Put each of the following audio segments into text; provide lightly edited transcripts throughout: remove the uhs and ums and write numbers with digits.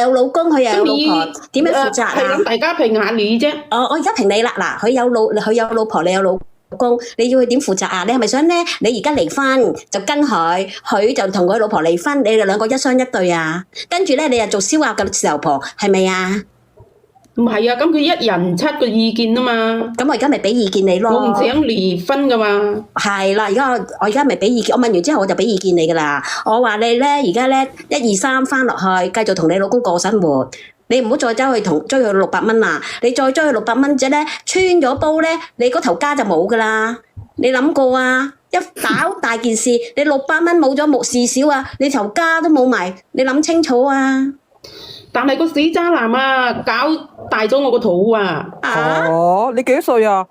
有老公，佢又有老婆，點樣負責啊？係咁，大家評下你啫。我而家評你啦，嗱，佢有老婆，你有老公，你要佢點負責啊？你係咪想咧？你而家離婚就跟佢，佢就同佢老婆離婚，你哋兩個一雙一對啊？跟住咧，你又做燒鴨嘅時候婆，係咪啊？唔係啊，咁佢一人7個意見啊嘛。咁我而家咪俾意見你咯。我唔想離婚噶嘛。係啦，我而家咪俾意見，我問完之後我就俾意見你噶啦。我話你咧，而家咧1、2、3翻落去，繼續同你老公過生活。你唔好再走去追佢600蚊啦。你再追佢600蚊啫咧，穿咗煲咧，你嗰頭家就冇噶啦。你諗過啊？一搞大件事，你600蚊冇咗冇事少啊，你頭家都冇埋，你諗清楚啊！但係個死渣男啊，搞大咗我個肚啊！哦，你幾多歲啊？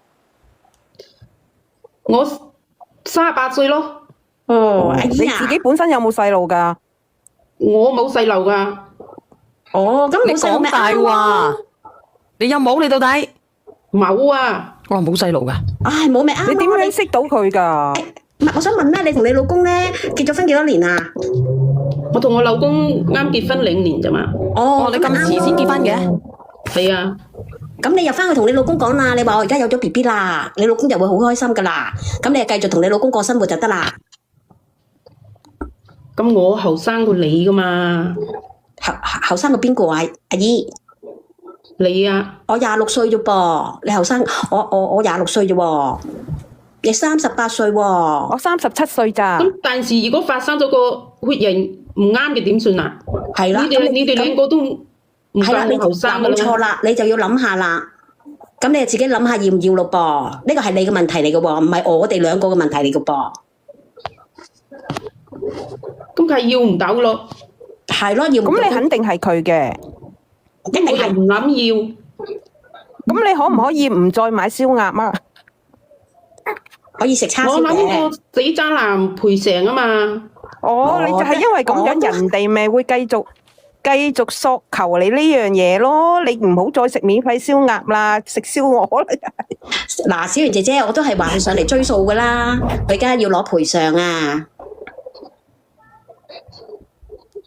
我38歲咯。哦，你自己本身有冇細路㗎？我冇細路㗎。哦，咁你講大話，你有冇你到底？冇啊！我話冇細路㗎。唉，冇咪啱咯。你點樣識到佢㗎？唔係，我想問咧，你同你老公咧結咗婚幾多年啊？我同我老公啱結婚2年咋嘛？哦，你咁遲先結婚嘅？係啊。咁你又翻去同你老公講啦，你話我而家有咗 BB 啦，你老公就會好開心噶啦。咁你就繼續同你老公過生活就得啦。咁我後生過你噶嘛？後生過邊個啊？阿姨，你啊？我26歲啫噃，你後生，我26歲啫喎，你38歲喎。我37歲咋。咁但是如果發生咗個血型唔啱嘅點算啊？係啦，你哋兩個都唔夠我後生噶啦。冇錯啦，你就要諗下啦。咁你就自己諗下要唔要咯噃？呢個係你嘅問題嚟嘅喎，唔係我哋兩個嘅問題嚟嘅噃。咁佢係要唔到咯？係咯，要唔到。咁你肯定係佢嘅。一定係我又唔諗要。咁你可唔可以唔再買燒鴨啊？可以食叉燒我諗嘅。個死渣男賠償啊嘛。哦，你就係因為咁樣，人哋咪會繼續索求你呢樣嘢咯。你唔好再食免費燒鴨啦，食燒鵝啦。嗱，小圓姐姐，我都係話佢上嚟追數噶啦，佢而家要攞賠償啊！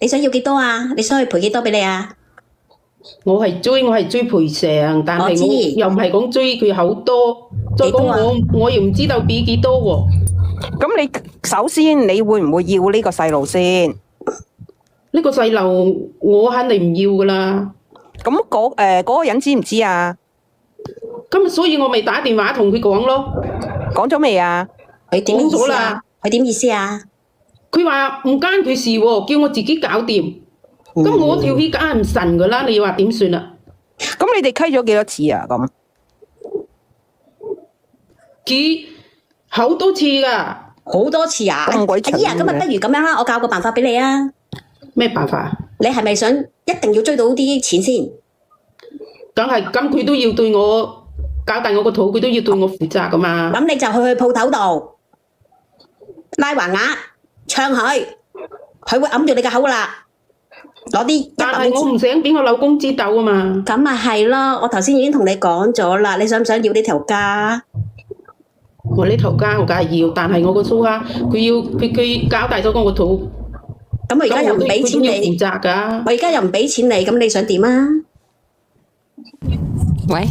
你想要幾多啊？你想去賠幾多俾你啊？我係追賠償，但係我又唔係講追佢好多。再講我又唔知道俾幾多喎。咁你首先你會唔會要呢個細路先？呢個細路我肯定唔要噶啦。咁嗰個人知唔知啊？咁所以我咪打電話同佢講咯。講咗未啊？佢點意講咗啦思啊？佢點意思啊？佢話唔關佢事喎，叫我自己搞掂。咁我條氣梗係唔順噶啦，你話點算啊？咁你哋溪咗幾多次啊？咁佢好多次噶。好多次啊！咁鬼長阿姨啊，今日不如咁樣啦，我教個辦法俾你啊！咩辦法？你係咪想一定要追到啲錢先？梗係咁，佢都要對我搞大我個肚，佢都要對我負責噶嘛。咁你就去鋪頭度拉橫額唱佢，佢會揞住你個口噶啦，攞啲但係我唔想俾我老公知道啊嘛。咁咪係咯，我頭先已經同你講咗啦，你想唔想要呢條家？我呢頭家我梗係要，但係我個蘇蝦佢搞大咗我個肚，咁我而家又唔俾錢佢都要你負，責噶。我而家又唔俾錢你，咁你想點啊？喂，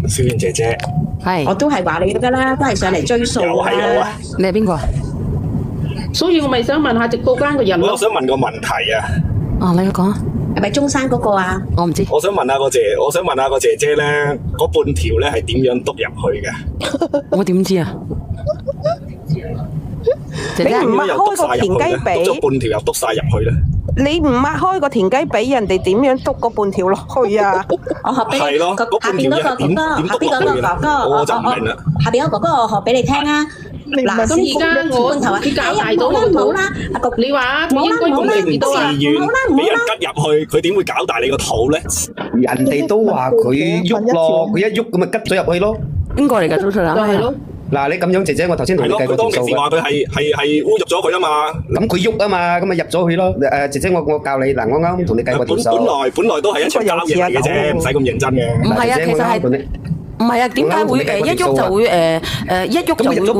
小圓姐姐，我係，都係話你噶啦，都係上嚟追數又係我啦啊。！你係邊個啊？所以我咪想問下直播間嘅人咯。我想問個問題啊！哦，你講啊，係咪中山嗰個啊？我唔知。我想問下個姐姐咧，嗰半條咧係點樣篤入去嘅？我點知啊？姐姐，你唔擘開個田雞髀，篤咗半條又篤晒入去咧？你唔擘開個田雞髀，人哋點樣篤嗰半條落去啊？我學俾你，係咯，嗰下邊嗰個哥哥，點下邊嗰個哥哥，我就唔明啦。下邊嗰個哥哥，我學俾你聽啊！嗱，咁而家我半頭啊，佢搞大咗我個肚冇啦，阿局，你話佢應該冇啦咁你幾多啊？自願俾人吉入去，佢點會搞大你個肚咧？人哋都話佢喐咯，佢一喐咁咪吉咗入去咯。邊個嚟㗎？早出啦。就係咯。嗱，你咁樣姐姐，我頭先同係咯，你計過佢當其時條數㗎。話佢係污辱咗佢啊嘛。咁佢喐啊嘛，咁咪入咗去咯。姐姐，我教你嗱，我啱同你計過條數。本來都係一場交易嚟嘅啫，唔使咁認真嘅。唔係啊，姐姐其實係我啱同你唔係啊？點解會一喐就會一喐就會？